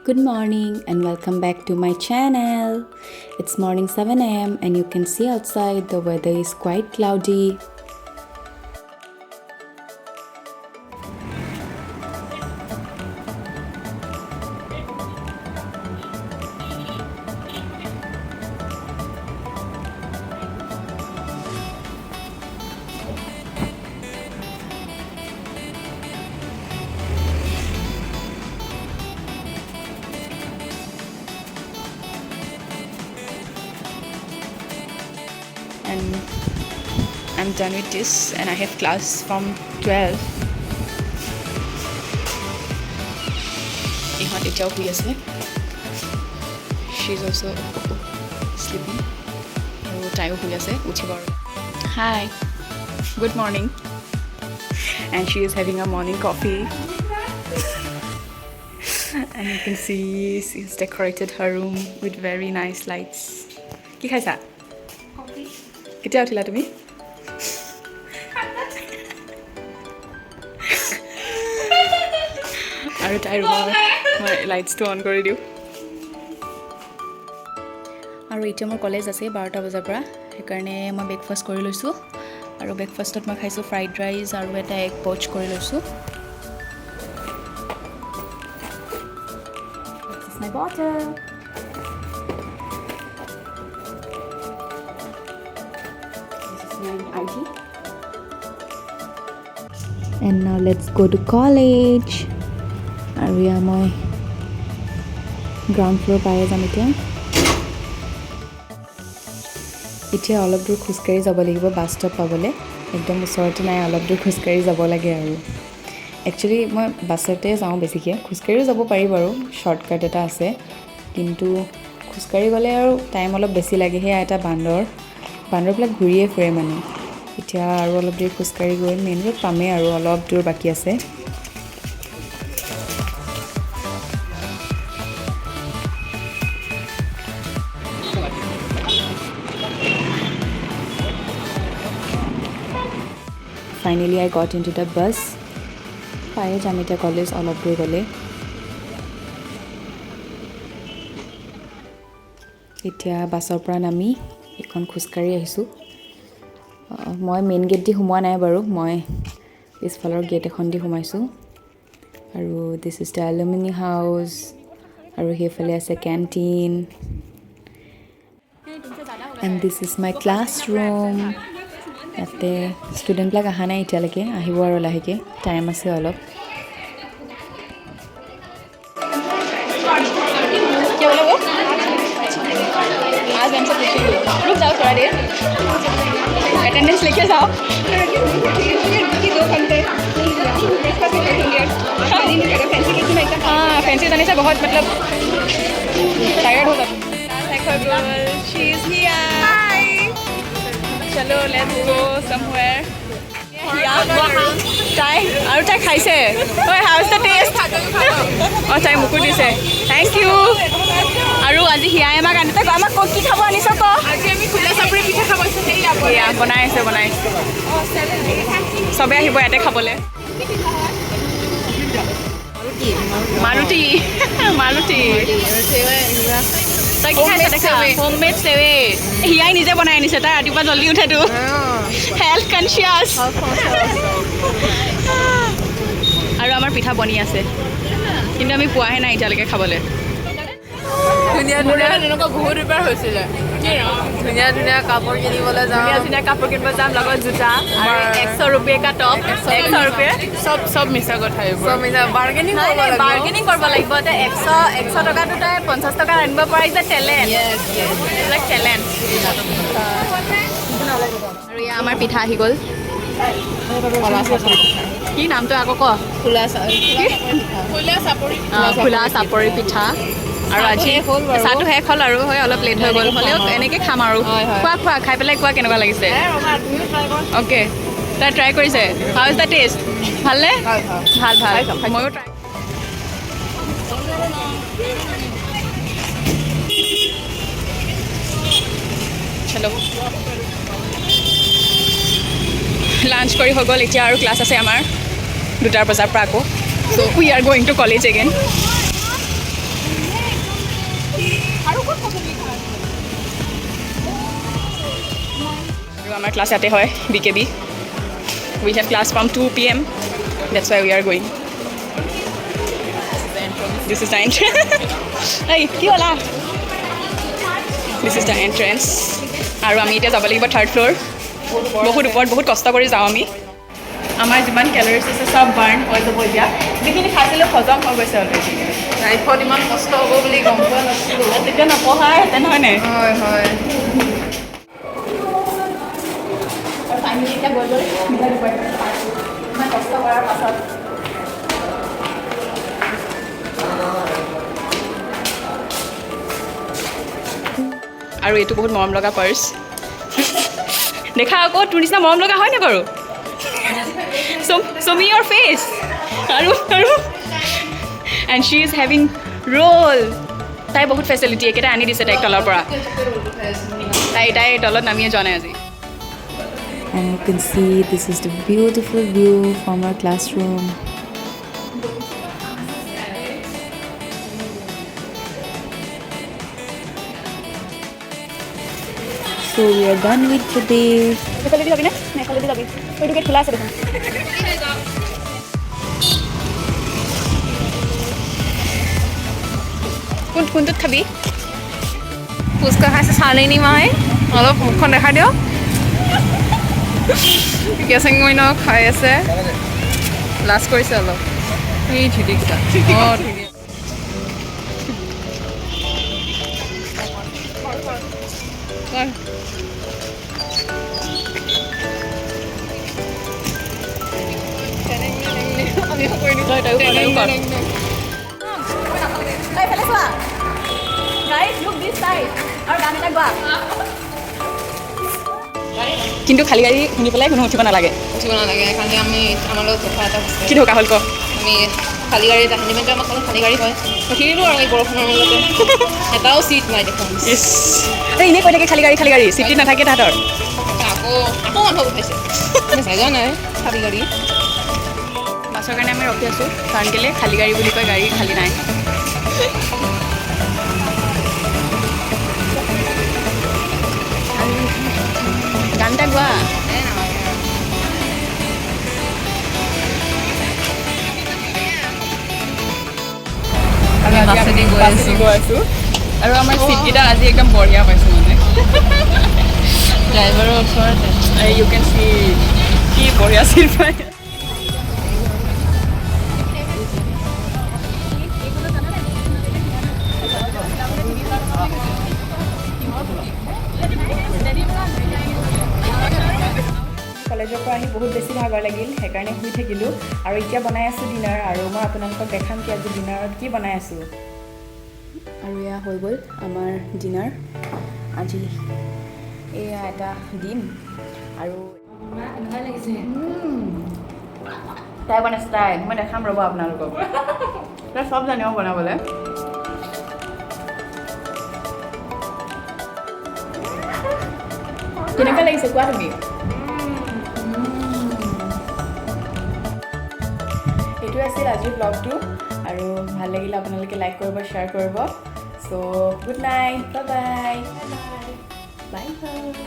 Good morning and welcome back to my channel. It's morning 7 a.m. and you can see outside the weather is quite cloudy. And I'm done with this and I have class from 12. She's also sleeping. Hi, good morning. And she is having a morning coffee. And you can see she's decorated her room with very nice lights. Ki khaisa? কেতিয়া উঠিলা তুমি আৰু তাই ৰুমৰ মই লাইটছটো on কৰি দিওঁ আৰু এতিয়া মোৰ কলেজ আছে 12টা বজাৰ পৰা সেইকাৰণে মই ব্ৰেকফাষ্ট কৰি লৈছোঁ আৰু ব্ৰেকফাষ্টত মই খাইছোঁ ফ্ৰাইড ৰাইচ আৰু এটা এগ পচ কৰি লৈছোঁ This is my bottle. ID. And now let's go to college. And we are my ground floor পায়ে যাম এতিয়া অলপ দূৰ খোজকাঢ়ি যাব লাগিব বাছ ষ্টপ পাবলৈ একদম ওচৰতে নাই অলপ দূৰ খোজকাঢ়ি যাব লাগে আৰু একচুৱেলি মই বাছতে যাওঁ বেছিকৈ খোজকাঢ়িও যাব পাৰি বাৰু শ্বৰ্টকাট এটা আছে কিন্তু খোজকাঢ়ি গ'লে আৰু টাইম অলপ বেছি লাগে সেয়া এটা বান্দৰবিলাক ঘূৰিয়ে ফুৰে মানে এতিয়া আৰু অলপ দেৰি খোজকাঢ়ি গৈ মেইন ৰোড পামেই আৰু অলপ দূৰ বাকী আছে Finally I got into the bus পায়ে যাম এতিয়া কলেজ অলপ দূৰ গ'লে এতিয়া বাছৰ পৰা নামি এখন খোজকাঢ়ি আহিছোঁ মই মেইন গেট দি সোমোৱা নাই বাৰু মই পিছফালৰ গেট এখন দি সোমাইছোঁ আৰু this is the alumni house আৰু সেইফালে আছে canteen and this is my classroom ইয়াতে ষ্টুডেণ্টবিলাক অহা নাই এতিয়ালৈকে আহিব আৰু লাহেকৈ টাইম আছে অলপ रुक जाओ थोड़ा देर अटेंडेंस लेके जाओ हाँ फैंसी जाने से बहुत मतलब टायर्ड हो जाता शी इज हियर चलो लेट्स गो समवेयर তাই আৰু তাই খাইছে ঐ হাউ ইজ দ্য টেষ্ট অঁ তাই মোকো দিছে থেংক ইউ আৰু আজি হিয়াই আমাক আনি তাক আমাক কি খাব আনিছ ক আজি আমি খোলা চাপৰি পিঠা খাব আছে সেয়া বনাই আছে চবে আহিব ইয়াতে খাবলৈ মাৰুতি তই কি খাইছ দেখা হোমমেড চেৱে হিয়াই নিজে বনাই আনিছে তাই ৰাতিপুৱা জল্দি উঠেতো হেল্থ কনচিয়াছ আৰু আমাৰ পিঠা বনি আছে কিন্তু আমি পোৱাহে নাই এতিয়ালৈকে খাবলৈ ধুনীয়া এনেকুৱা বহুত ৰিপেয়াৰ হৈছিলে ধুনীয়া কাপোৰ কিনিবলৈ যাওঁ ধুনীয়া কাপোৰ কিনিব যাম লগত জোতা আৰু 100 रुपये का टॉप 100 रुपये সব মিছা কথা এইবোৰ সব মিছা বাৰ্গেনিং কৰিব লাগিব তে 100 টকাটো তই 50 টকা আনিব পাৰিছে টেলেণ্ট লাইক টেলেণ্ট আৰু ইয়া আমাৰ পিঠা আহি গ'ল কি নামটো আকৌ ক খোলা চাপৰি পিঠা আৰু আজি চাহটো শেষ হ'ল আৰু হয় অলপ লেট হৈ গ'ল হ'লেও এনেকৈ খাম আৰু খোৱা খাই পেলাই কোৱা কেনেকুৱা লাগিছে অ'কে তাই ট্ৰাই কৰিছে হাউ ইজ দ্য টেষ্ট ভালনে ভাল ময়ো ট্ৰাই হেল্ল' লাঞ্চ কৰি হৈ গ'ল এতিয়া আৰু ক্লাছ আছে আমাৰ 2টাৰ বজাৰ পৰা আকৌ so' we are going to college again আৰু আমাৰ ক্লাছ ইয়াতে হয় BKB. We have class from 2 p.m. That's why we are going. This is the entrance. Hey, কি হলা? This is the entrance. আৰু আমি এতিয়া যাব লাগিব 3rd floor. বহুত ওপৰত বহুত কষ্ট কৰি যাওঁ আমি. আমাৰ যিমান কেলৰিজ আছে চব বাৰ্ণ হৈ যাব এতিয়া. যিখিনি খাইছিলোঁ হজম হৈ গৈছে অলৰেডি. লাইফত ইমান কষ্ট হ'ব বুলি গম পোৱা নাছিলোঁ। তেতিয়া নপঢ়াহেঁতেন হয় নাই? হয় হয়। আৰু ফাইনেলি এতিয়া গৈ গৈ মিলাই দিব পাৰিম। ইমান কষ্ট কৰাৰ পাছত আৰু এইটো বহুত মৰম লগা পাৰ্চ দেখা আকৌ তোৰ নিচিনা মৰম লগা হয়নে বাৰু so me your face আৰু and she is having roll তাই বহুত ফেচিলিটি একেটা আনি দিছে তাইক তলৰ পৰা তাই তলত নামিয়ে যোৱা নাই আজি And you can see this is the beautiful view from our classroom. So we are done with today. এফালে দি যাবি নে এফালে দি যাবি এইটো গেট খোলা আছে দেখোন কোনটোত খাবি ফুচকা খাইছে চালিনী মায়ে অলপ মুখখন দেখা দিয়ক কেঁচেং মইনা খাই আছে লাজ কৰিছে অলপ এই ঠিকছা অঁ ধুনীয়া কিন্তু খালী গাড়ী শুনি পেলাই কোনো উঠিব নালাগে উঠিব নালাগে খালি আমি আমাৰ লগত ধোকা এটা হৈছে কি ধোকা হ'ল ক আমি খালী গাড়ীত আহিলে মানে আমাৰ খালী গাড়ী হয় ৰখিলোঁ আৰু এই বৰষুণৰ মাজতে এটাও চিট নাই দেখোন এনেই কৈ থাকে খালী গাড়ী চিটি নাথাকে তাহাঁতৰ আকৌ মানুহ উঠাইছে জাগা নাই খালী গাড়ী বাছৰ কাৰণে আমি ৰখি আছোঁ কাৰণ কেলৈ খালী গাড়ী বুলি কয় গাড়ী খালী নাই গান এটা গোৱা বাছেদি গৈ আছোঁ আৰু আমাৰ চিটকেইটা আজি একদম বঢ়িয়া পাইছোঁ মানে ড্ৰাইভাৰৰ ওচৰতে ইউ কেন চি কি বঢ়িয়া চিট পাই কলেজৰ পৰা আহি বহুত বেছি ভাগৰ লাগিল সেইকাৰণে শুই থাকিলোঁ আৰু এতিয়া বনাই আছোঁ ডিনাৰ আৰু মই আপোনালোকক দেখাম কি আজি ডিনাৰত কি বনাই আছোঁ আৰু এয়া হৈ গ'ল আমাৰ ডিনাৰ আজি এয়া এটা ডিম আৰু তাই বনাইছে তাই মই দেখাম ৰ'ব আপোনালোকক তাই চব জানিব বনাবলৈ কেনেকুৱা লাগিছে কোৱা তুমি এইটো আছিল আজিৰ ব্লগটো আৰু ভাল লাগিলে আপোনালোকে লাইক কৰিব শ্বেয়াৰ কৰিব চ' good night bye bye bye bye